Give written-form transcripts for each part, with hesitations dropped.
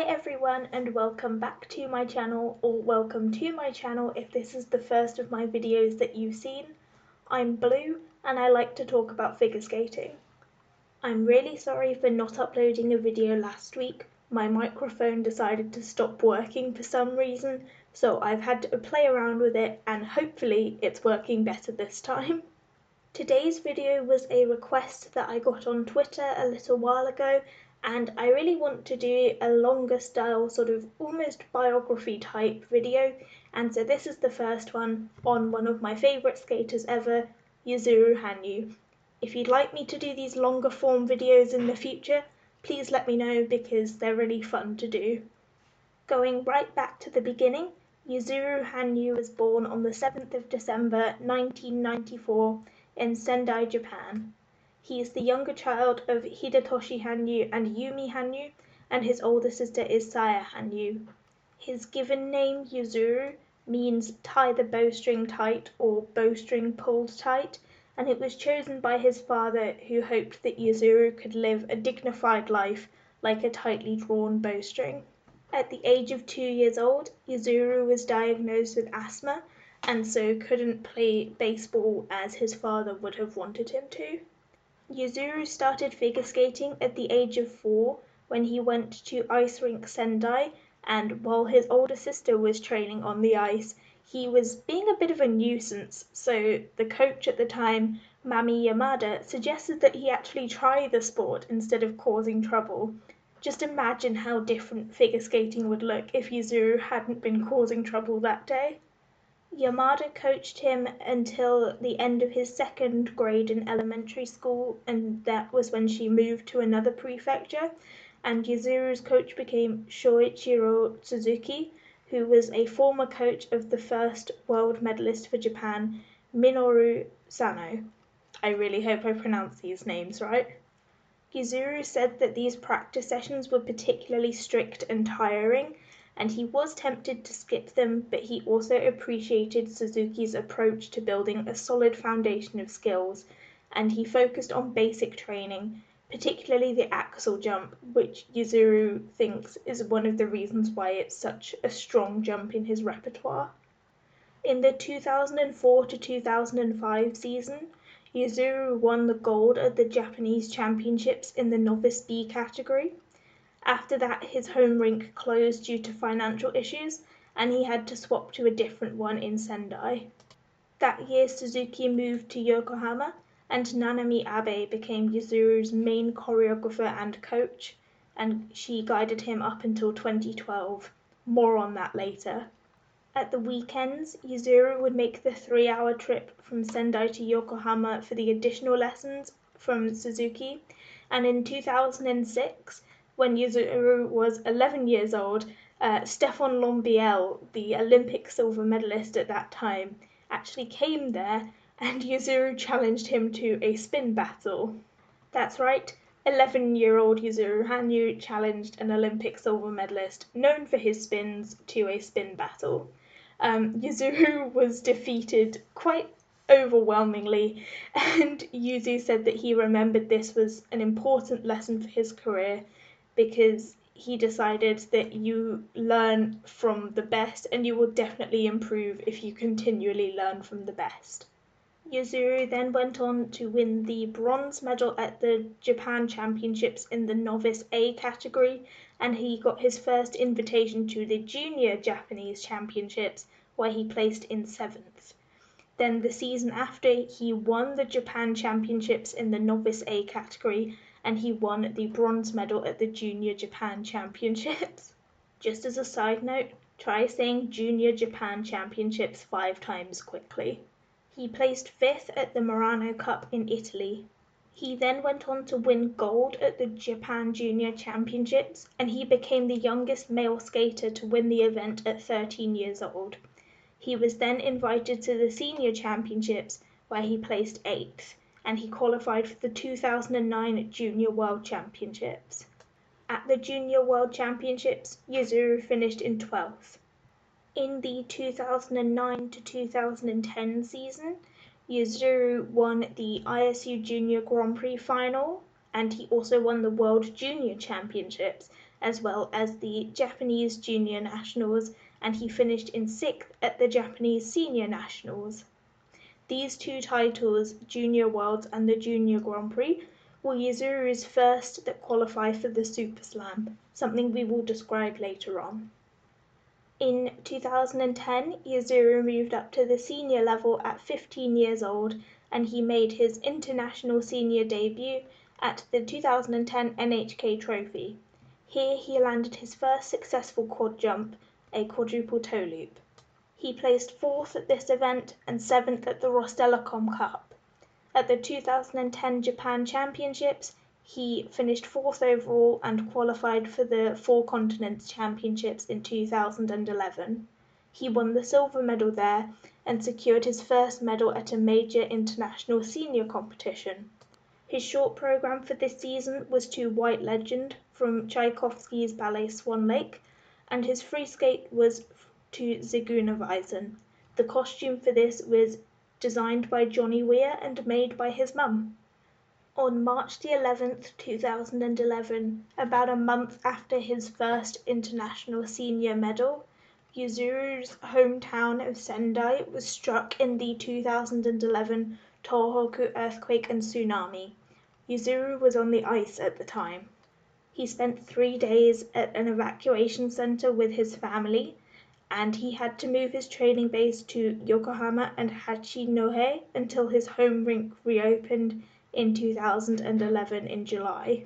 everyone and welcome back to my channel, or welcome to my channel if this is the first of my videos that you've seen. I'm Blue and I like to talk about figure skating. I'm really sorry for not uploading a video last week. My microphone decided to stop working for some reason, so I've had to play around with it and hopefully it's working better this time. Today's video was a request that I got on Twitter a little while ago, and I really want to do a longer style, sort of almost biography type video, and so this is the first one on one of my favourite skaters ever, Yuzuru Hanyu. If you'd like me to do these longer form videos in the future, please let me know because they're really fun to do. Going right back to the beginning, Yuzuru Hanyu was born on the 7th of December 1994 in Sendai, Japan. He is the younger child of Hidetoshi Hanyu and Yumi Hanyu, and his older sister is Saya Hanyu. His given name, Yuzuru, means tie the bowstring tight or bowstring pulled tight, and it was chosen by his father, who hoped that Yuzuru could live a dignified life like a tightly drawn bowstring. At the age of 2 years old, Yuzuru was diagnosed with asthma and so couldn't play baseball as his father would have wanted him to. Yuzuru started figure skating at the age of 4 when he went to ice rink Sendai, and while his older sister was training on the ice, he was being a bit of a nuisance, so the coach at the time, Mami Yamada, suggested that he actually try the sport instead of causing trouble. Just imagine how different figure skating would look if Yuzuru hadn't been causing trouble that day. Yamada coached him until the end of his second grade in elementary school, and that was when she moved to another prefecture, and Yuzuru's coach became Shoichiro Suzuki, who was a former coach of the first world medalist for Japan, Minoru Sano. I really hope I pronounced these names right. Yuzuru said that these practice sessions were particularly strict and tiring, and he was tempted to skip them, but he also appreciated Suzuki's approach to building a solid foundation of skills, and he focused on basic training, particularly the axel jump, which Yuzuru thinks is one of the reasons why it's such a strong jump in his repertoire. In the 2004 to 2005 season, Yuzuru won the gold at the Japanese Championships in the Novice B category. After that, his home rink closed due to financial issues, and he had to swap to a different one in Sendai. That year, Suzuki moved to Yokohama, and Nanami Abe became Yuzuru's main choreographer and coach, and she guided him up until 2012. More on that later. At the weekends, Yuzuru would make the 3-hour trip from Sendai to Yokohama for the additional lessons from Suzuki, and in 2006, when Yuzuru was 11 years old, Stefan Lombiel, the Olympic silver medalist at that time, actually came there, and Yuzuru challenged him to a spin battle. That's right, 11-year-old Yuzuru Hanyu challenged an Olympic silver medalist known for his spins to a spin battle. Yuzuru was defeated quite overwhelmingly, and Yuzu said that he remembered this was an important lesson for his career because he decided that you learn from the best and you will definitely improve if you continually learn from the best. Yuzuru then went on to win the bronze medal at the Japan Championships in the Novice A category, and he got his first invitation to the Junior Japanese Championships, where he placed in 7th. Then the season after, he won the Japan Championships in the Novice A category, and he won the bronze medal at the Junior Japan Championships. Just as a side note, try saying Junior Japan Championships 5 times quickly. He placed 5th at the Murano Cup in Italy. He then went on to win gold at the Japan Junior Championships, and he became the youngest male skater to win the event at 13 years old. He was then invited to the Senior Championships, where he placed 8th, and he qualified for the 2009 Junior World Championships. At the Junior World Championships, Yuzuru finished in 12th. In the 2009 to 2010 season, Yuzuru won the ISU Junior Grand Prix final, and he also won the World Junior Championships, as well as the Japanese Junior Nationals, and he finished in 6th at the Japanese Senior Nationals. These two titles, Junior Worlds and the Junior Grand Prix, were Yuzuru's first that qualify for the Super Slam, something we will describe later on. In 2010, Yuzuru moved up to the senior level at 15 years old, and he made his international senior debut at the 2010 NHK Trophy. Here he landed his first successful quad jump, a quadruple toe loop. He placed 4th at this event and 7th at the Rostellacom Cup. At the 2010 Japan Championships, he finished 4th overall and qualified for the Four Continents Championships in 2011. He won the silver medal there and secured his first medal at a major international senior competition. His short program for this season was to White Legend from Tchaikovsky's ballet Swan Lake, and his free skate was to Zigeunerweisen. The costume for this was designed by Johnny Weir and made by his mum. On March the 11th, 2011, about a month after his first international senior medal, Yuzuru's hometown of Sendai was struck in the 2011 Tohoku earthquake and tsunami. Yuzuru was on the ice at the time. He spent 3 days at an evacuation center with his family, and he had to move his training base to Yokohama and Hachinohe until his home rink reopened in 2011 in July.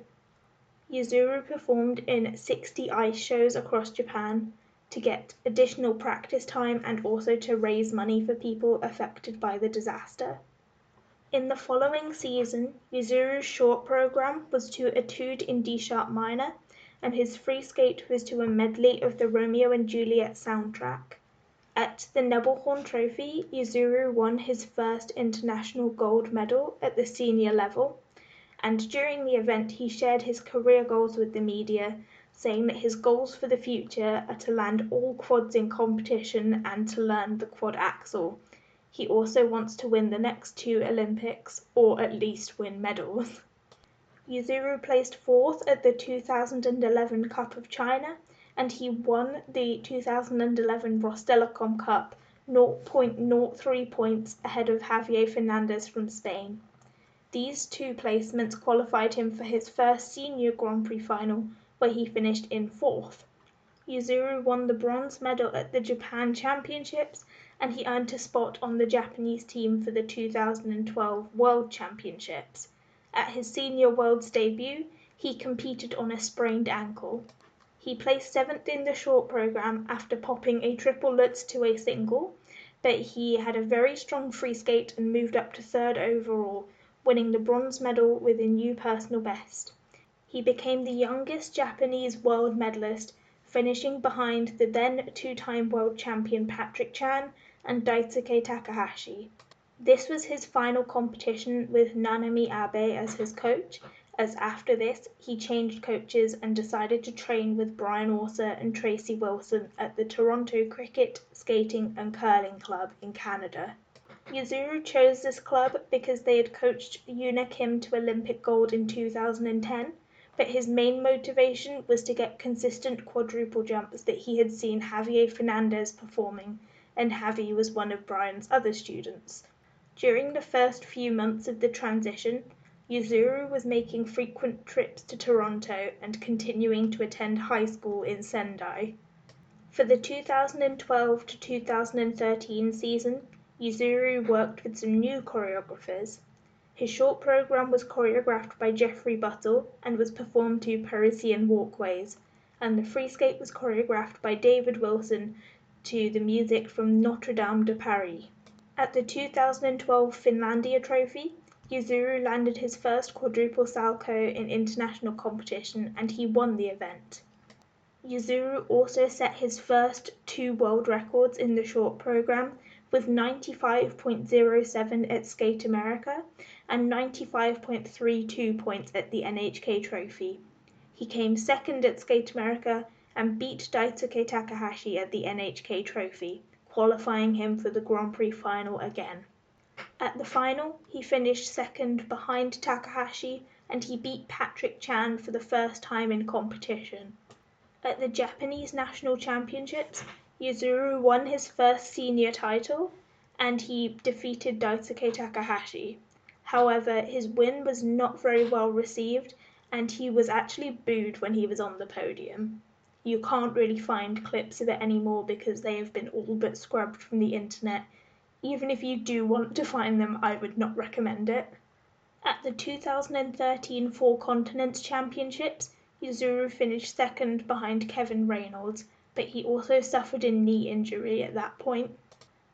Yuzuru performed in 60 ice shows across Japan to get additional practice time and also to raise money for people affected by the disaster. In the following season, Yuzuru's short program was to Etude in D-sharp minor, and his free skate was to a medley of the Romeo and Juliet soundtrack. At the Nebelhorn Trophy, Yuzuru won his first international gold medal at the senior level, and during the event he shared his career goals with the media, saying that his goals for the future are to land all quads in competition and to learn the quad axel. He also wants to win the next 2 Olympics, or at least win medals. Yuzuru placed 4th at the 2011 Cup of China, and he won the 2011 Rostellacom Cup 0.03 points ahead of Javier Fernandez from Spain. These 2 placements qualified him for his first senior Grand Prix final, where he finished in 4th. Yuzuru won the bronze medal at the Japan Championships, and he earned a spot on the Japanese team for the 2012 World Championships. At his senior Worlds debut, he competed on a sprained ankle. He placed 7th in the short program after popping a triple lutz to a single, but he had a very strong free skate and moved up to 3rd overall, winning the bronze medal with a new personal best. He became the youngest Japanese world medalist, finishing behind the then 2-time world champion Patrick Chan and Daisuke Takahashi. This was his final competition with Nanami Abe as his coach, as after this he changed coaches and decided to train with Brian Orser and Tracy Wilson at the Toronto Cricket, Skating and Curling Club in Canada. Yuzuru chose this club because they had coached Yuna Kim to Olympic gold in 2010, but his main motivation was to get consistent quadruple jumps that he had seen Javier Fernandez performing, and Javi was one of Brian's other students. During the first few months of the transition, Yuzuru was making frequent trips to Toronto and continuing to attend high school in Sendai. For the 2012 to 2013 season, Yuzuru worked with some new choreographers. His short program was choreographed by Jeffrey Buttle and was performed to Parisian walkways, and the free skate was choreographed by David Wilson to the music from Notre Dame de Paris. At the 2012 Finlandia Trophy, Yuzuru landed his first quadruple salchow in international competition and he won the event. Yuzuru also set his first 2 world records in the short program, with 95.07 at Skate America and 95.32 points at the NHK Trophy. He came 2nd at Skate America and beat Daisuke Takahashi at the NHK Trophy, qualifying him for the Grand Prix final again. At the final, he finished 2nd behind Takahashi and he beat Patrick Chan for the first time in competition. At the Japanese National Championships, Yuzuru won his first senior title, and he defeated Daisuke Takahashi. However, his win was not very well received, and he was actually booed when he was on the podium. You can't really find clips of it anymore because they have been all but scrubbed from the internet. Even if you do want to find them, I would not recommend it. At the 2013 Four Continents Championships, Yuzuru finished second behind Kevin Reynolds, but he also suffered a knee injury at that point.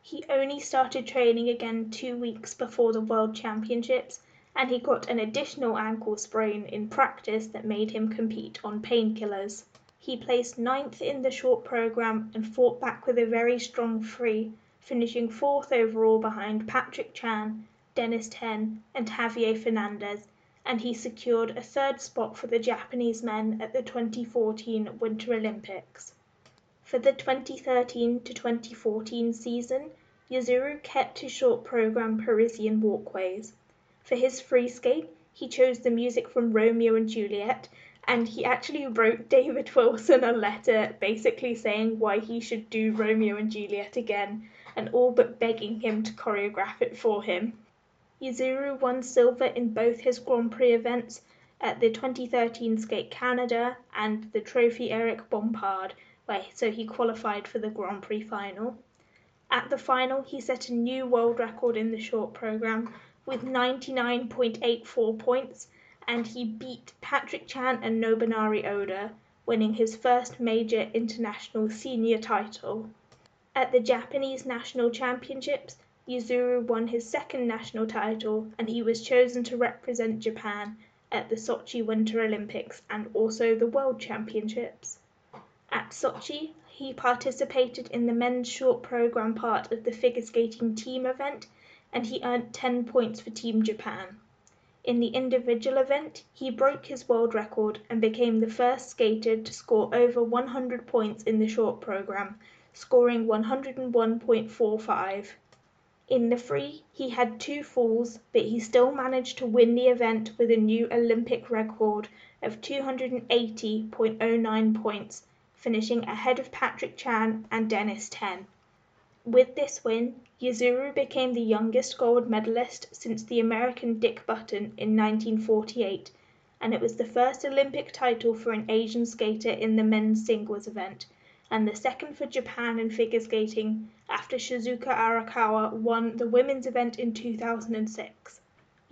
He only started training again 2 weeks before the World Championships, and he got an additional ankle sprain in practice that made him compete on painkillers. He placed 9th in the short program and fought back with a very strong free, finishing 4th overall behind Patrick Chan, Dennis Ten, and Javier Fernandez, and he secured a 3rd spot for the Japanese men at the 2014 Winter Olympics. For the 2013 to 2014 season, Yuzuru kept his short program Parisian walkways. For his free skate, he chose the music from Romeo and Juliet, and he actually wrote David Wilson a letter basically saying why he should do Romeo and Juliet again, and all but begging him to choreograph it for him. Yuzuru won silver in both his Grand Prix events at the 2013 Skate Canada and the Trophy Eric Bompard, so he qualified for the Grand Prix final. At the final, he set a new world record in the short program with 99.84 points, and he beat Patrick Chan and Nobunari Oda, winning his first major international senior title. At the Japanese National Championships, Yuzuru won his 2nd national title, and he was chosen to represent Japan at the Sochi Winter Olympics and also the World Championships. At Sochi, he participated in the men's short program part of the figure skating team event, and he earned 10 points for Team Japan. In the individual event, he broke his world record and became the first skater to score over 100 points in the short program, scoring 101.45. In the free, he had 2 falls, but he still managed to win the event with a new Olympic record of 280.09 points, finishing ahead of Patrick Chan and Dennis Ten. With this win, Yuzuru became the youngest gold medalist since the American Dick Button in 1948, and it was the first Olympic title for an Asian skater in the men's singles event, and the 2nd for Japan in figure skating after Shizuka Arakawa won the women's event in 2006.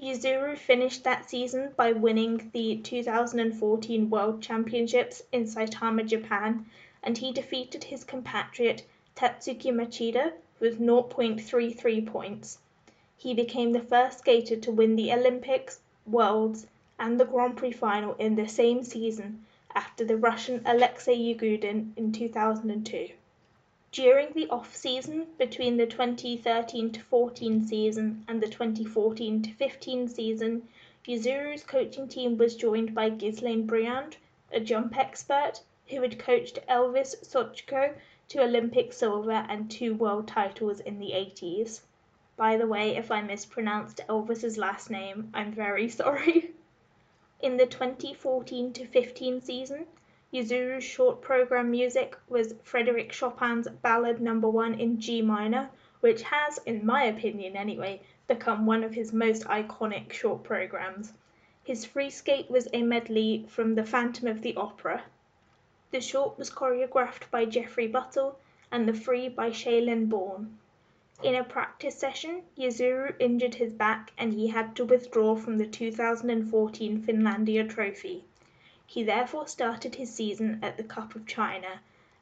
Yuzuru finished that season by winning the 2014 World Championships in Saitama, Japan, and he defeated his compatriot Tatsuki Machida with 0.33 points. He became the first skater to win the Olympics, Worlds, and the Grand Prix final in the same season after the Russian Alexei Yagudin in 2002. During the off-season between the 2013-14 season and the 2014-15 season, Yuzuru's coaching team was joined by Ghislaine Briand, a jump expert, who had coached Elvis Sochko to Olympic silver and 2 world titles in the 80s. By the way, if I mispronounced Elvis's last name, I'm very sorry. In the 2014-15 season, Yuzuru's short program music was Frédéric Chopin's Ballad No. 1 in G minor, which has, in my opinion anyway, become one of his most iconic short programs. His free skate was a medley from The Phantom of the Opera. The short was choreographed by Jeffrey Buttle and the free by Shaylin Bourne. In a practice session, Yuzuru injured his back and he had to withdraw from the 2014 Finlandia Trophy. He therefore started his season at the Cup of China,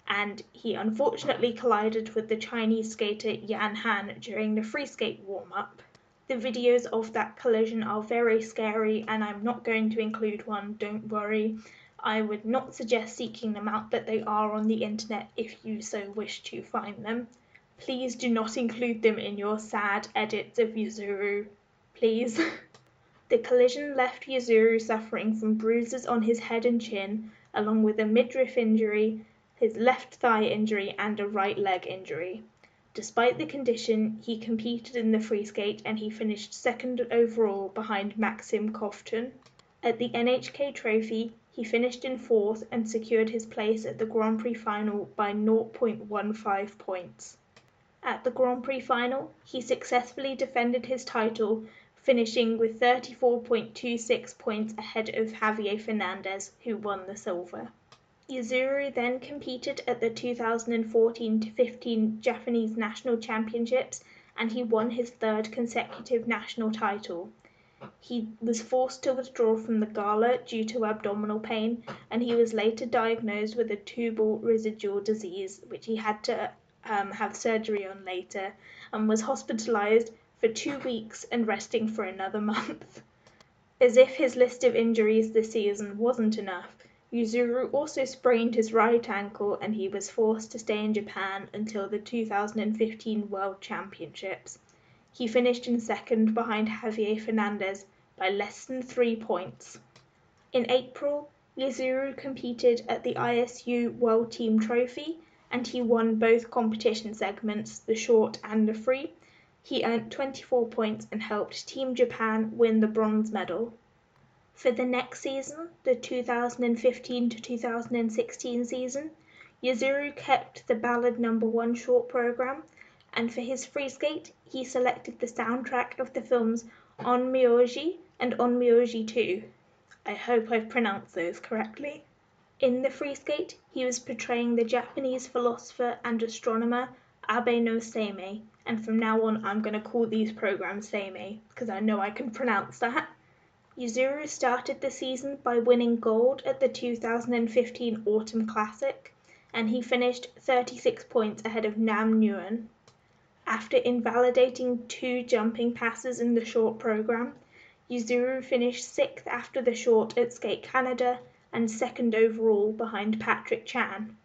and he unfortunately collided with the Chinese skater Yan Han during the free skate warm-up. The videos of that collision are very scary, and I'm not going to include one, don't worry. I would not suggest seeking them out, but they are on the internet if you so wish to find them. Please do not include them in your sad edits of Yuzuru. Please. The collision left Yuzuru suffering from bruises on his head and chin, along with a midriff injury, his left thigh injury, and a right leg injury. Despite the condition, he competed in the free skate and he finished 2nd overall behind Maxim Kovtun. At the NHK Trophy, He finished in 4th and secured his place at the Grand Prix final by 0.15 points. At the Grand Prix final, he successfully defended his title, finishing with 34.26 points ahead of Javier Fernandez, who won the silver. Yuzuru then competed at the 2014-15 Japanese National Championships, and he won his 3rd consecutive national title. He was forced to withdraw from the gala due to abdominal pain, and he was later diagnosed with a tubal residual disease, which he had to have surgery on later, and was hospitalized for 2 weeks and resting for another month. As if his list of injuries this season wasn't enough, Yuzuru also sprained his right ankle, and he was forced to stay in Japan until the 2015 World Championships. He finished in 2nd behind Javier Fernandez by less than 3 points. In April, Yuzuru competed at the ISU World Team Trophy, and he won both competition segments, the short and the free. He earned 24 points and helped Team Japan win the bronze medal. For the next season, the 2015-2016 season, Yuzuru kept the Ballad No. 1 short program, and for his free skate, he selected the soundtrack of the films Onmyoji and Onmyoji 2. I hope I've pronounced those correctly. In the free skate, he was portraying the Japanese philosopher and astronomer Abe no Seimei, and from now on I'm going to call these programs Seimei, because I know I can pronounce that. Yuzuru started the season by winning gold at the 2015 Autumn Classic, and he finished 36 points ahead of Nam Nguyen. After invalidating 2 jumping passes in the short program, Yuzuru finished 6th after the short at Skate Canada and 2nd overall behind Patrick Chan.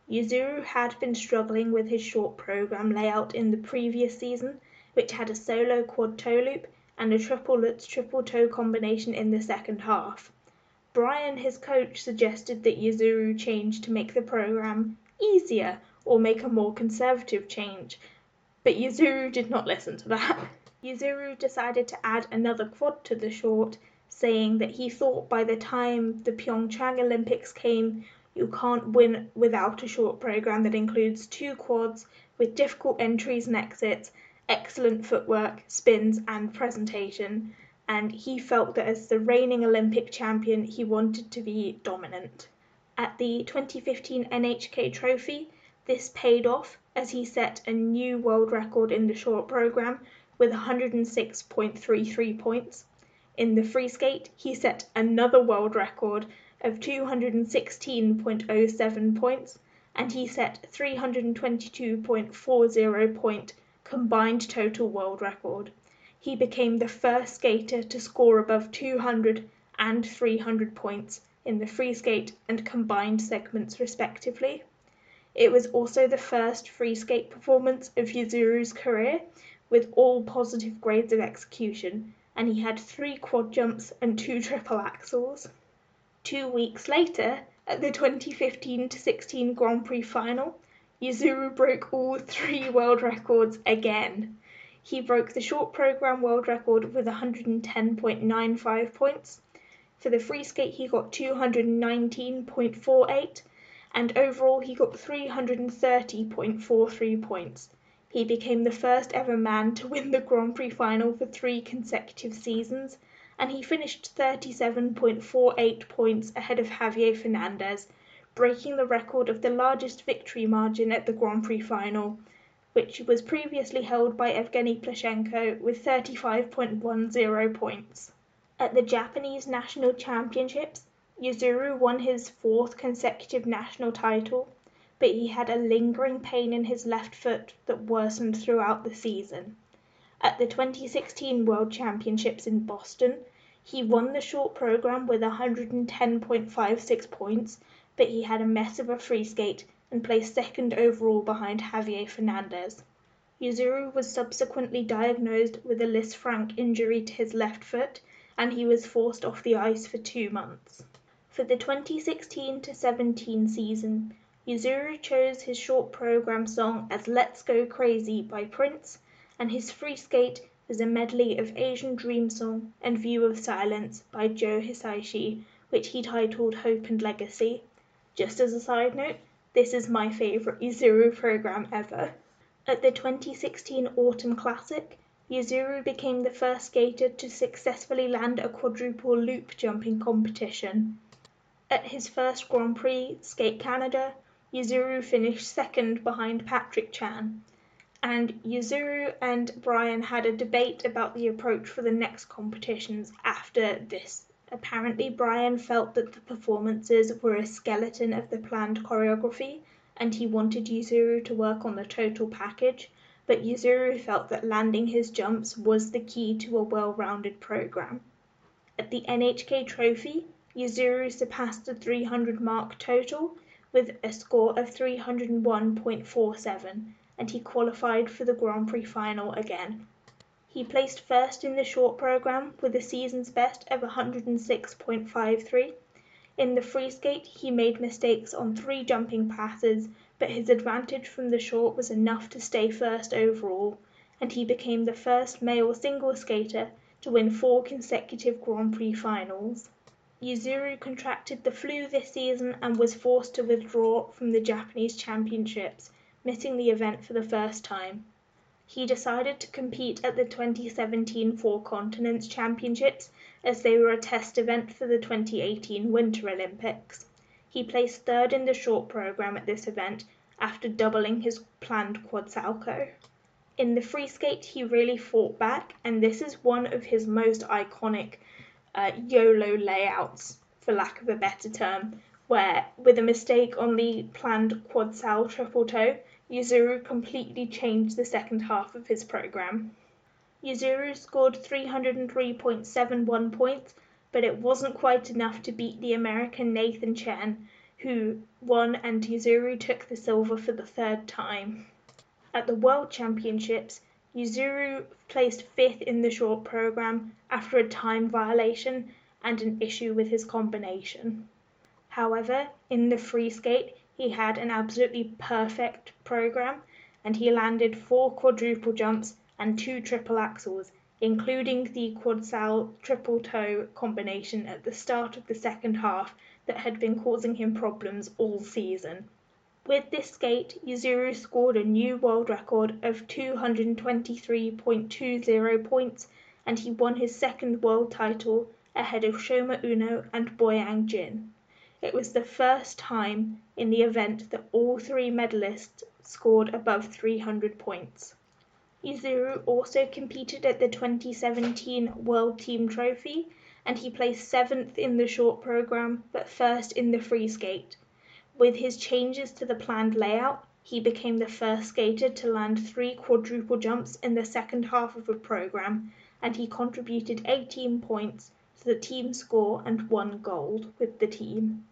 Yuzuru had been struggling with his short program layout in the previous season, which had a solo quad toe loop and a triple lutz triple toe combination in the second half. Brian, his coach, suggested that Yuzuru change to make the program easier or make a more conservative change, but Yuzuru did not listen to that. Yuzuru decided to add another quad to the short, saying that he thought by the time the Pyeongchang Olympics came, you can't win without a short program that includes 2 quads with difficult entries and exits, excellent footwork, spins and presentation, and he felt that as the reigning Olympic champion he wanted to be dominant. At the 2015 NHK Trophy, this paid off as he set a new world record in the short program with 106.33 points. In the free skate, he set another world record of 216.07 points, and he set 322.40 point combined total world record. He became the first skater to score above 200 and 300 points in the free skate and combined segments respectively. It was also the first free skate performance of Yuzuru's career with all positive grades of execution, and he had 3 quad jumps and 2 triple axels. 2 weeks later, at the 2015-16 Grand Prix final, Yuzuru broke all 3 world records again. He broke the short program world record with 110.95 points. For the free skate, he got 219.48, and overall he got 330.43 points. He became the first ever man to win the Grand Prix final for 3 consecutive seasons, and he finished 37.48 points ahead of Javier Fernandez, breaking the record of the largest victory margin at the Grand Prix final, which was previously held by Evgeny Plashenko with 35.10 points. At the Japanese National Championships, Yuzuru won his 4th consecutive national title, but he had a lingering pain in his left foot that worsened throughout the season. At the 2016 World Championships in Boston, he won the short program with 110.56 points, but he had a mess of a free skate and placed 2nd overall behind Javier Fernandez. Yuzuru was subsequently diagnosed with a Lisfranc injury to his left foot, and he was forced off the ice for 2 months. For the 2016-17 season, Yuzuru chose his short program song as Let's Go Crazy by Prince, and his free skate was a medley of Asian Dream Song and View of Silence by Joe Hisaishi, which he titled Hope and Legacy. Just as a side note, this is my favourite Yuzuru program ever. At the 2016 Autumn Classic, Yuzuru became the first skater to successfully land a quadruple loop jumping competition. At his first Grand Prix, Skate Canada, Yuzuru finished second behind Patrick Chan, and Yuzuru and Brian had a debate about the approach for the next competitions after this. Apparently, Brian felt that the performances were a skeleton of the planned choreography, and he wanted Yuzuru to work on the total package, but Yuzuru felt that landing his jumps was the key to a well-rounded program. At the NHK Trophy, Yuzuru surpassed the 300 mark total with a score of 301.47, and he qualified for the Grand Prix final again. He placed first in the short program with a season's best of 106.53. In the free skate, he made mistakes on 3 jumping passes, but his advantage from the short was enough to stay first overall, and he became the first male single skater to win 4 consecutive Grand Prix finals. Yuzuru contracted the flu this season and was forced to withdraw from the Japanese Championships, missing the event for the first time. He decided to compete at the 2017 Four Continents Championships as they were a test event for the 2018 Winter Olympics. He placed third in the short program at this event after doubling his planned quad salcho. In the free skate, he really fought back, and this is one of his most iconic YOLO layouts, for lack of a better term, where, with a mistake on the planned quad sal triple toe, Yuzuru completely changed the second half of his program. Yuzuru scored 303.71 points, but it wasn't quite enough to beat the American Nathan Chen, who won, and Yuzuru took the silver for the 3rd time. At the World Championships, Yuzuru placed 5th in the short program after a time violation and an issue with his combination. However, in the free skate, he had an absolutely perfect program, and he landed 4 quadruple jumps and 2 triple axels, including the quad sal triple toe combination at the start of the second half that had been causing him problems all season. With this skate, Yuzuru scored a new world record of 223.20 points, and he won his 2nd world title ahead of Shoma Uno and Boyang Jin. It was the first time in the event that all 3 medalists scored above 300 points. Yuzuru also competed at the 2017 World Team Trophy, and he placed 7th in the short program but 1st in the free skate. With his changes to the planned layout, he became the first skater to land 3 quadruple jumps in the second half of a program, and he contributed 18 points to the team score and won gold with the team.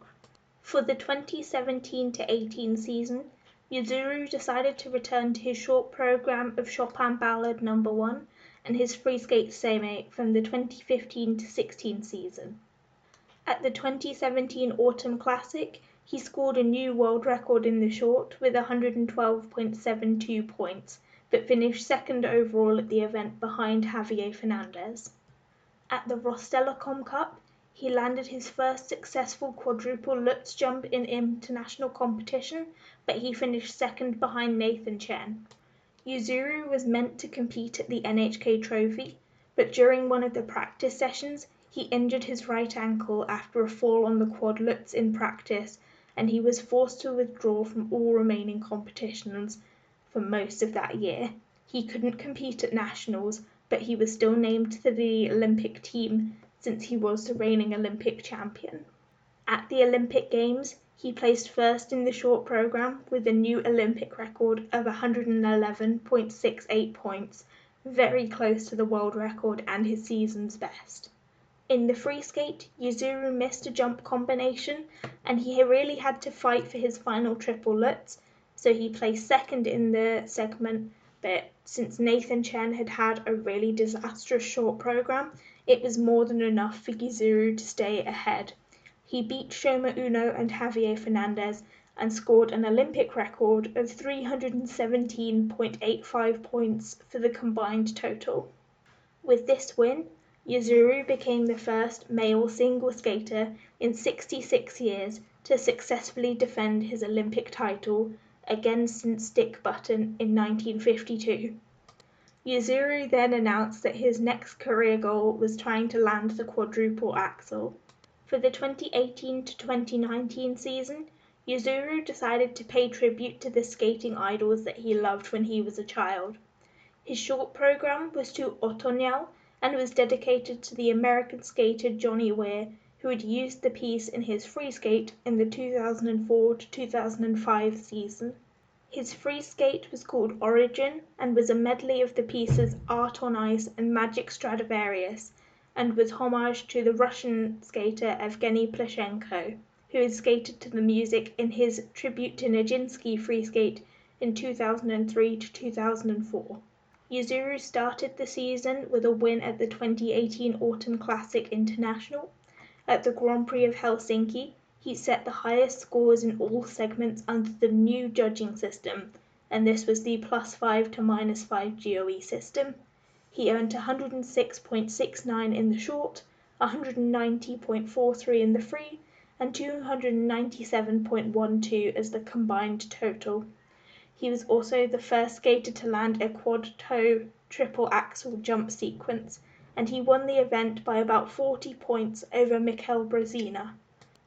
For the 2017-18 season, Yuzuru decided to return to his short program of Chopin Ballad No. 1 and his free skate seimei from the 2015-16 season. At the 2017 Autumn Classic, he scored a new world record in the short with 112.72 points, but finished 2nd overall at the event behind Javier Fernandez. At the Rostelecom Cup, he landed his first successful quadruple Lutz jump in international competition, but he finished 2nd behind Nathan Chen. Yuzuru was meant to compete at the NHK Trophy, but during one of the practice sessions, he injured his right ankle after a fall on the quad Lutz in practice, and he was forced to withdraw from all remaining competitions for most of that year. He couldn't compete at nationals, but he was still named to the Olympic team since he was the reigning Olympic champion. At the Olympic Games, he placed 1st in the short program with a new Olympic record of 111.68 points, very close to the world record and his season's best. In the free skate, Yuzuru missed a jump combination, and he really had to fight for his final triple Lutz, so he placed 2nd in the segment, but since Nathan Chen had had a really disastrous short program, it was more than enough for Yuzuru to stay ahead. He beat Shoma Uno and Javier Fernandez and scored an Olympic record of 317.85 points for the combined total. With this win, Yuzuru became the first male single skater in 66 years to successfully defend his Olympic title, again since Dick Button in 1952. Yuzuru then announced that his next career goal was trying to land the quadruple axel. For the 2018 to 2019 season, Yuzuru decided to pay tribute to the skating idols that he loved when he was a child. His short program was to Otoñal and was dedicated to the American skater Johnny Weir, who had used the piece in his free skate in the 2004 to 2005 season. His free skate was called Origin and was a medley of the pieces Art on Ice and Magic Stradivarius, and was homage to the Russian skater Evgeny Plushenko, who had skated to the music in his tribute to Nijinsky free skate in 2003 to 2004. Yuzuru started the season with a win at the 2018 Autumn Classic International. At the Grand Prix of Helsinki, he set the highest scores in all segments under the new judging system, and this was the +5 to -5 GOE system. He earned 106.69 in the short, 190.43 in the free, and 297.12 as the combined total. He was also the first skater to land a quad-toe triple axel jump sequence, and he won the event by about 40 points over Mikel Brezina.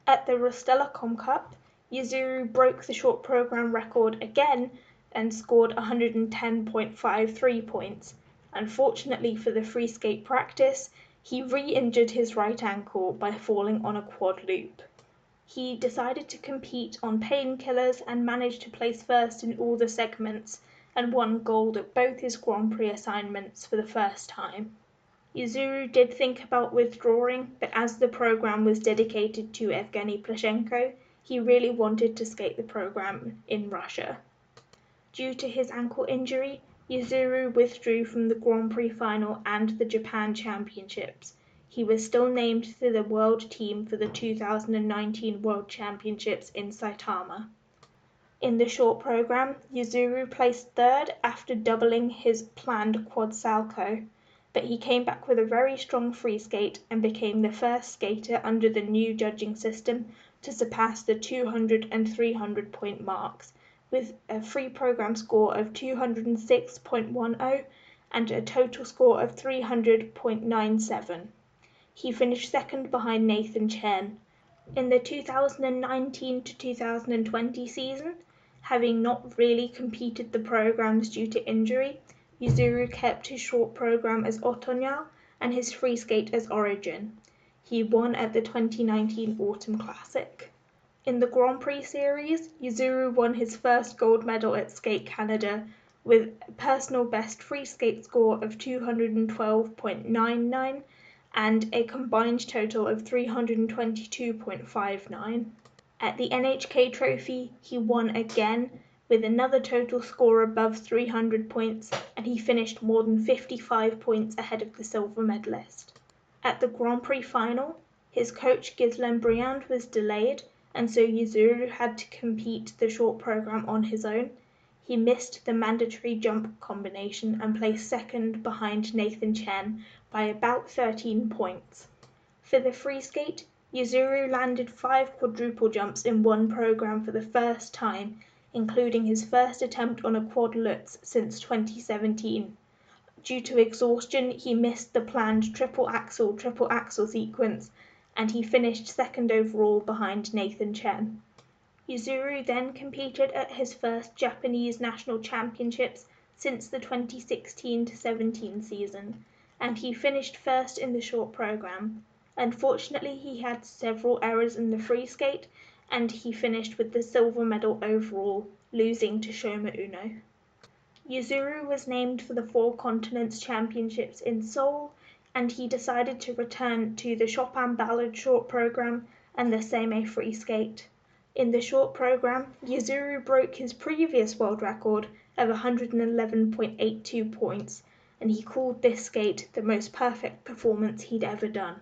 At the Rostelecom Cup, Yuzuru broke the short program record again and scored 110.53 points. Unfortunately for the free skate practice, he re-injured his right ankle by falling on a quad loop. He decided to compete on painkillers and managed to place first in all the segments and won gold at both his Grand Prix assignments for the first time. Yuzuru did think about withdrawing, but as the program was dedicated to Evgeny Plushenko, he really wanted to skate the program in Russia. Due to his ankle injury, Yuzuru withdrew from the Grand Prix final and the Japan Championships. He was still named to the world team for the 2019 World Championships in Saitama. In the short program, Yuzuru placed third after doubling his planned quad salcho, but he came back with a very strong free skate and became the first skater under the new judging system to surpass the 200 and 300 point marks, with a free program score of 206.10 and a total score of 300.97. He finished second behind Nathan Chen. In the 2019 to 2020 season, having not really competed the programs due to injury, Yuzuru kept his short program as Otoñal and his free skate as Origin. He won at the 2019 Autumn Classic. In the Grand Prix series, Yuzuru won his first gold medal at Skate Canada with a personal best free skate score of 212.99 and a combined total of 322.59. At the NHK Trophy, he won again with another total score above 300 points, and he finished more than 55 points ahead of the silver medalist. At the Grand Prix final, his coach Ghislain Briand was delayed, and so Yuzuru had to compete the short program on his own. He missed the mandatory jump combination and placed second behind Nathan Chen by about 13 points. For the free skate, Yuzuru landed 5 quadruple jumps in one program for the first time, including his first attempt on a quad lutz since 2017. Due to exhaustion, he missed the planned triple axel sequence, and he finished second overall behind Nathan Chen. Yuzuru then competed at his first Japanese national championships since the 2016-17 season, and he finished first in the short program. Unfortunately, he had several errors in the free skate, and he finished with the silver medal overall, losing to Shoma Uno. Yuzuru was named for the Four Continents Championships in Seoul, and he decided to return to the Chopin Ballad short program and the Seimei free skate. In the short program, Yuzuru broke his previous world record of 111.82 points, and he called this skate the most perfect performance he'd ever done.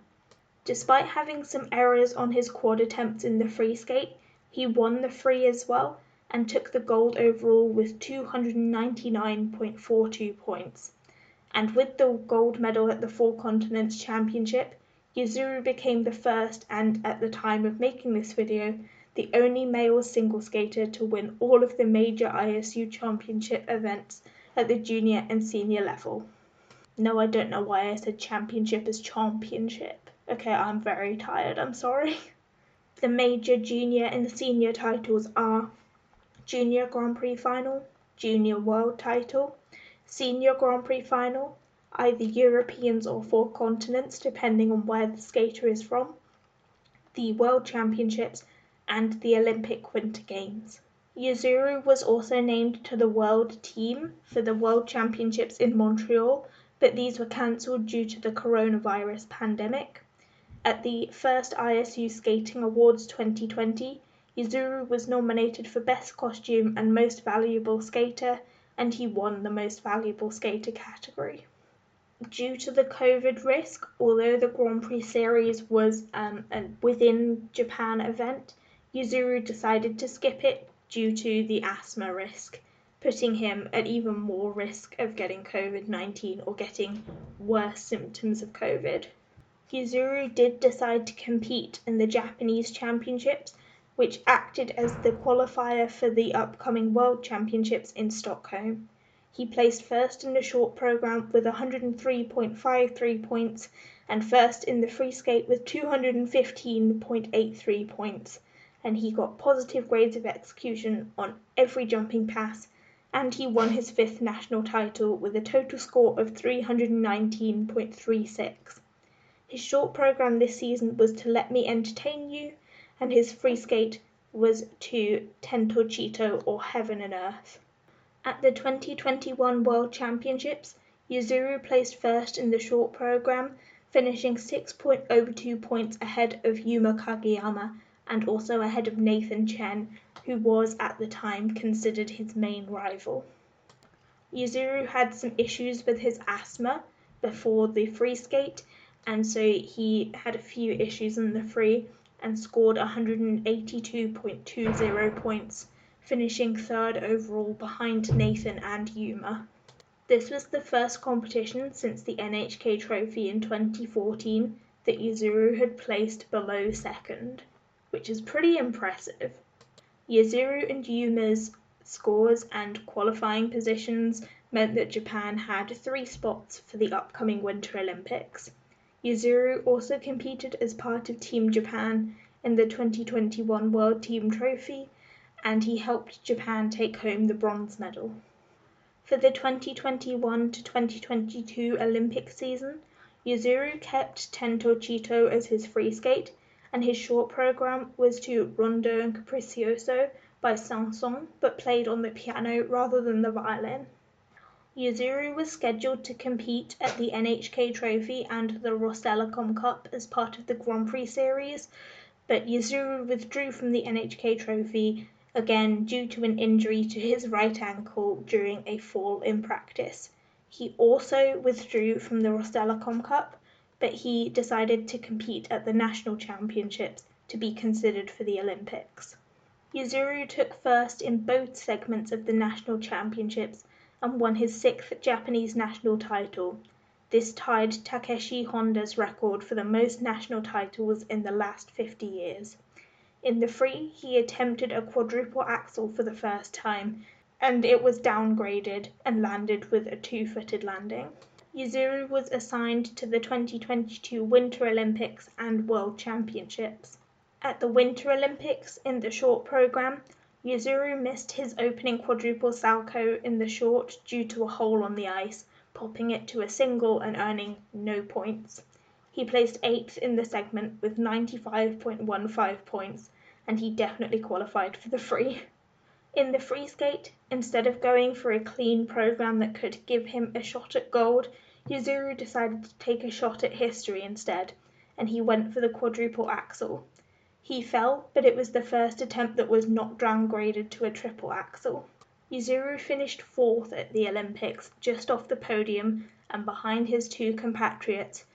Despite having some errors on his quad attempts in the free skate, he won the free as well and took the gold overall with 299.42 points. And with the gold medal at the Four Continents Championship, Yuzuru became the first and, at the time of making this video, the only male single skater to win all of the major ISU championship events at the junior and senior level. No, I don't know why I said championship as championship. Okay, I'm very tired, I'm sorry. The major junior and senior titles are Junior Grand Prix Final, Junior World Title, Senior Grand Prix Final, either Europeans or Four Continents depending on where the skater is from, the World Championships, and the Olympic Winter Games. Yuzuru was also named to the World Team for the World Championships in Montreal, but these were cancelled due to the coronavirus pandemic. At the first ISU Skating Awards 2020, Yuzuru was nominated for Best Costume and Most Valuable Skater, and he won the Most Valuable Skater category. Due to the COVID risk, although the Grand Prix series was a within Japan event, Yuzuru decided to skip it due to the asthma risk, putting him at even more risk of getting COVID-19 or getting worse symptoms of COVID. Yuzuru did decide to compete in the Japanese Championships, which acted as the qualifier for the upcoming World Championships in Stockholm. He placed first in the short program with 103.53 points and first in the free skate with 215.83 points, and he got positive grades of execution on every jumping pass, and he won his 5th national title with a total score of 319.36. His short program this season was To Let Me Entertain You, and his free skate was to Tento Chito or Heaven and Earth. At the 2021 World Championships, Yuzuru placed first in the short program, finishing 6.02 points ahead of Yuma Kageyama and also ahead of Nathan Chen, who was at the time considered his main rival. Yuzuru had some issues with his asthma before the free skate, and so he had a few issues in the free and scored 182.20 points, finishing 3rd overall behind Nathan and Yuma. This was the first competition since the NHK Trophy in 2014 that Yuzuru had placed below 2nd, which is pretty impressive. Yuzuru and Yuma's scores and qualifying positions meant that Japan had 3 spots for the upcoming Winter Olympics. Yuzuru also competed as part of Team Japan in the 2021 World Team Trophy, and he helped Japan take home the bronze medal. For the 2021 to 2022 Olympic season, Yuzuru kept Tento Chito as his free skate, and his short program was to Rondo and Capriccioso by Sanson, but played on the piano rather than the violin. Yuzuru was scheduled to compete at the NHK Trophy and the Rostelecom Cup as part of the Grand Prix series, but Yuzuru withdrew from the NHK Trophy again due to an injury to his right ankle during a fall in practice. He also withdrew from the Rostelecom Cup, but he decided to compete at the National Championships to be considered for the Olympics. Yuzuru took first in both segments of the National Championships and won his 6th Japanese national title. This tied Takeshi Honda's record for the most national titles in the last 50 years. In the free, he attempted a quadruple axel for the first time, and it was downgraded and landed with a 2-footed landing. Yuzuru was assigned to the 2022 Winter Olympics and World Championships. At the Winter Olympics, in the short program, Yuzuru missed his opening quadruple salchow in the short due to a hole on the ice, popping it to a single and earning no points. He placed 8th in the segment with 95.15 points, and he definitely qualified for the free. In the free skate, instead of going for a clean program that could give him a shot at gold, Yuzuru decided to take a shot at history instead, and he went for the quadruple axel. He fell, but it was the first attempt that was not downgraded to a triple axel. Yuzuru finished 4th at the Olympics, just off the podium and behind his 2 compatriots,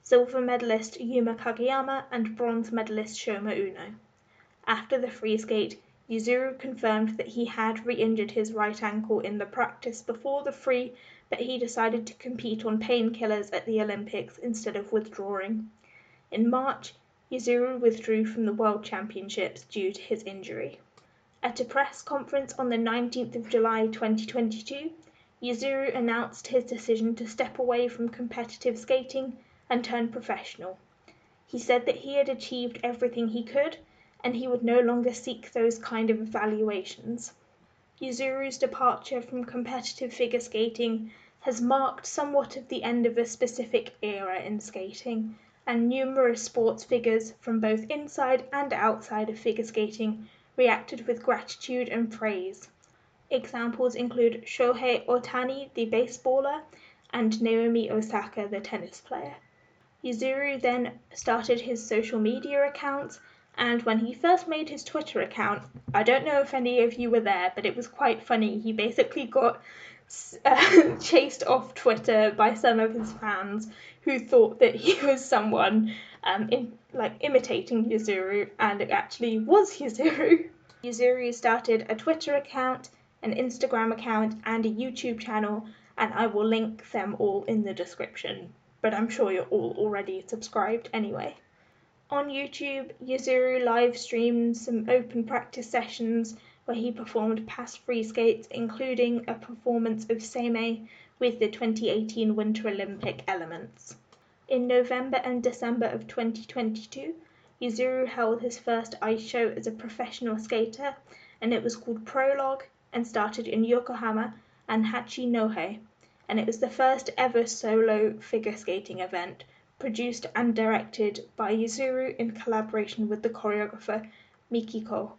silver medalist Yuma Kageyama and bronze medalist Shoma Uno. After the free skate, Yuzuru confirmed that he had re-injured his right ankle in the practice before the free, but he decided to compete on painkillers at the Olympics instead of withdrawing. In March, Yuzuru withdrew from the World Championships due to his injury. At a press conference on the 19th of July 2022, Yuzuru announced his decision to step away from competitive skating and turn professional. He said that he had achieved everything he could, and he would no longer seek those kind of evaluations. Yuzuru's departure from competitive figure skating has marked somewhat of the end of a specific era in skating, and numerous sports figures from both inside and outside of figure skating reacted with gratitude and praise. Examples include Shohei Ohtani, the baseballer, and Naomi Osaka, the tennis player. Yuzuru then started his social media accounts, and when he first made his Twitter account, I don't know if any of you were there, but it was quite funny. He basically got chased off Twitter by some of his fans who thought that he was someone imitating Yuzuru, and it actually was Yuzuru. Yuzuru started a Twitter account, an Instagram account, and a YouTube channel, and I will link them all in the description, but I'm sure you're all already subscribed anyway. On YouTube, Yuzuru live streamed some open practice sessions where he performed past free skates, including a performance of Seimei with the 2018 Winter Olympic elements. In November and December of 2022, Yuzuru held his first ice show as a professional skater, and it was called Prologue and started in Yokohama and Hachinohe, and it was the first ever solo figure skating event, produced and directed by Yuzuru in collaboration with the choreographer Mikiko.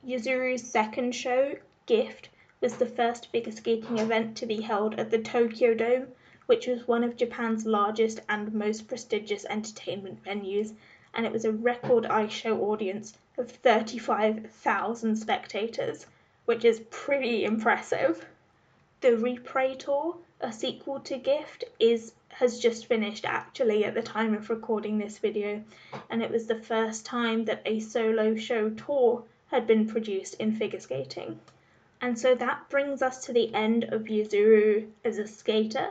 Yuzuru's second show, Gift, was the first figure skating event to be held at the Tokyo Dome, which was one of Japan's largest and most prestigious entertainment venues, and it was a record ice show audience of 35,000 spectators, which is pretty impressive. The Repray Tour, a sequel to Gift, has just finished actually at the time of recording this video, and it was the first time that a solo show tour had been produced in figure skating. And so that brings us to the end of Yuzuru as a skater.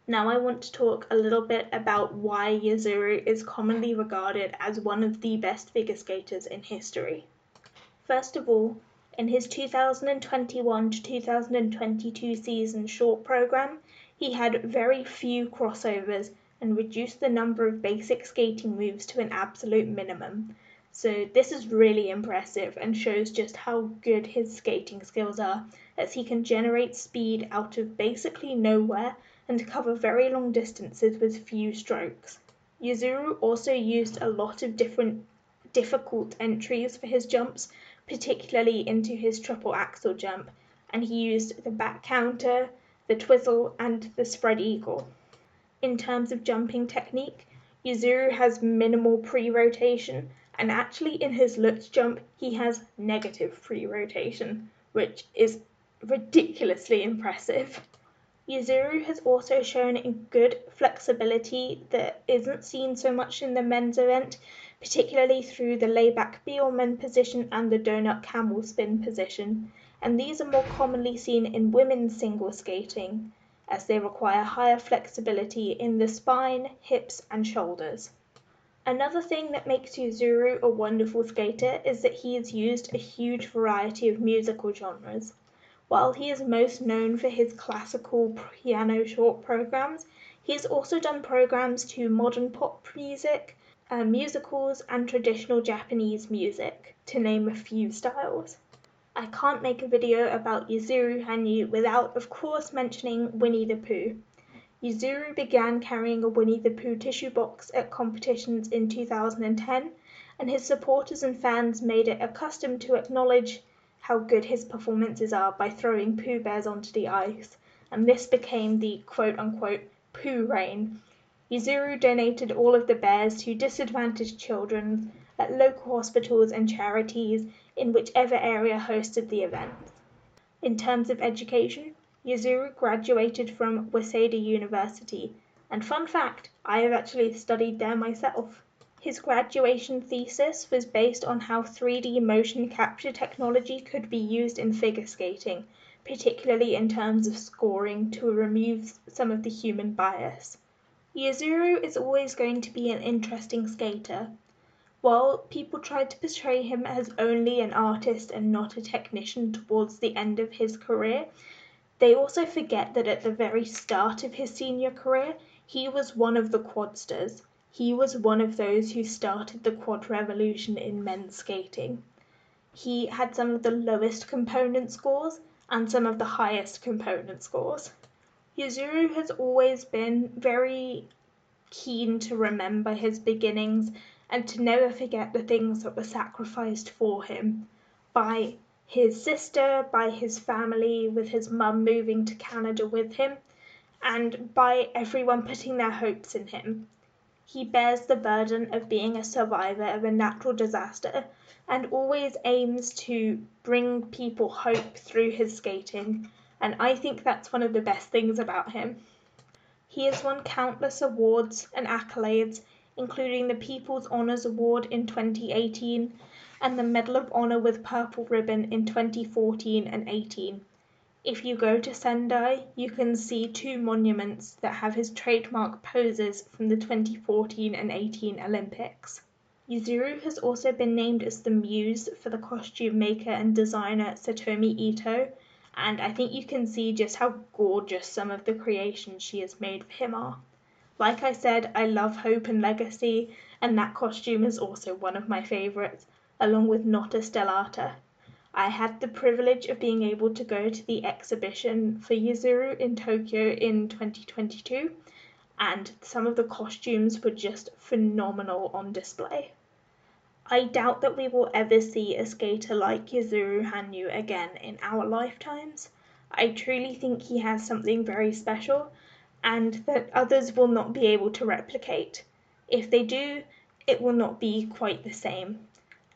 Now I want to talk a little bit about why Yuzuru is commonly regarded as one of the best figure skaters in history. First of all, in his 2021 to 2022 season short program, he had very few crossovers and reduced the number of basic skating moves to an absolute minimum. So this is really impressive and shows just how good his skating skills are, as he can generate speed out of basically nowhere and cover very long distances with few strokes. Yuzuru also used a lot of different difficult entries for his jumps, particularly into his triple axel jump, and he used the back counter, the twizzle, and the spread eagle. In terms of jumping technique, Yuzuru has minimal pre-rotation, and actually in his Lutz jump he has negative pre-rotation, which is ridiculously impressive. Yuzuru has also shown a good flexibility that isn't seen so much in the men's event, particularly through the layback Bielman position and the donut camel spin position, and these are more commonly seen in women's single skating, as they require higher flexibility in the spine, hips, and shoulders. Another thing that makes Yuzuru a wonderful skater is that he has used a huge variety of musical genres. While he is most known for his classical piano short programs, he has also done programs to modern pop music, musicals, and traditional Japanese music, to name a few styles. I can't make a video about Yuzuru Hanyu without, of course, mentioning Winnie the Pooh. Yuzuru began carrying a Winnie the Pooh tissue box at competitions in 2010, and his supporters and fans made it a custom to acknowledge how good his performances are by throwing Pooh Bears onto the ice, and this became the quote-unquote Pooh Rain. Yuzuru donated all of the bears to disadvantaged children at local hospitals and charities in whichever area hosted the event. In terms of education, Yuzuru graduated from Waseda University, and fun fact, I have actually studied there myself. His graduation thesis was based on how 3D motion capture technology could be used in figure skating, particularly in terms of scoring to remove some of the human bias. Yuzuru is always going to be an interesting skater. While people tried to portray him as only an artist and not a technician towards the end of his career, they also forget that at the very start of his senior career, he was one of the quadsters. He was one of those who started the quad revolution in men's skating. He had some of the lowest component scores and some of the highest component scores. Yuzuru has always been very keen to remember his beginnings and to never forget the things that were sacrificed for him by his sister, by his family, with his mum moving to Canada with him, and by everyone putting their hopes in him. He bears the burden of being a survivor of a natural disaster and always aims to bring people hope through his skating, and I think that's one of the best things about him. He has won countless awards and accolades, including the People's Honours Award in 2018 and the Medal of Honour with Purple Ribbon in 2014 and 18. If you go to Sendai, you can see two monuments that have his trademark poses from the 2014 and 18 Olympics. Yuzuru has also been named as the muse for the costume maker and designer Satomi Ito, and I think you can see just how gorgeous some of the creations she has made for him are. Like I said, I love Hope and Legacy, and that costume is also one of my favourites, along with Nota Stellata. I had the privilege of being able to go to the exhibition for Yuzuru in Tokyo in 2022, and some of the costumes were just phenomenal on display. I doubt that we will ever see a skater like Yuzuru Hanyu again in our lifetimes. I truly think he has something very special and that others will not be able to replicate. If they do, it will not be quite the same.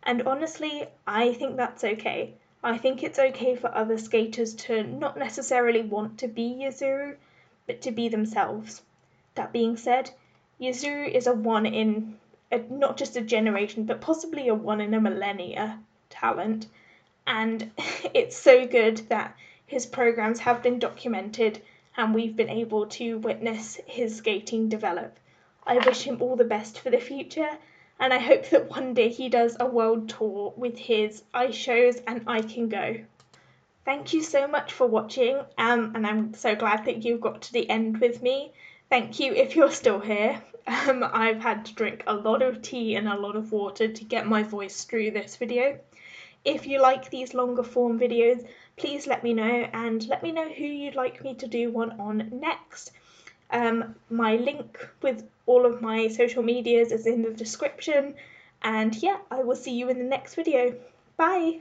And honestly, I think that's okay. I think it's okay for other skaters to not necessarily want to be Yuzuru, but to be themselves. That being said, Yuzuru is a one in not just a generation, but possibly a one in a millennia talent. And it's so good that his programs have been documented and we've been able to witness his skating develop. I wish him all the best for the future, and I hope that one day he does a world tour with his ice shows and I can go. Thank you so much for watching, and I'm so glad that you got to the end with me. Thank you if you're still here. I've had to drink a lot of tea and a lot of water to get my voice through this video. If you like these longer form videos, please let me know and let me know who you'd like me to do one on next. My link with all of my social medias is in the description, and yeah, I will see you in the next video. Bye!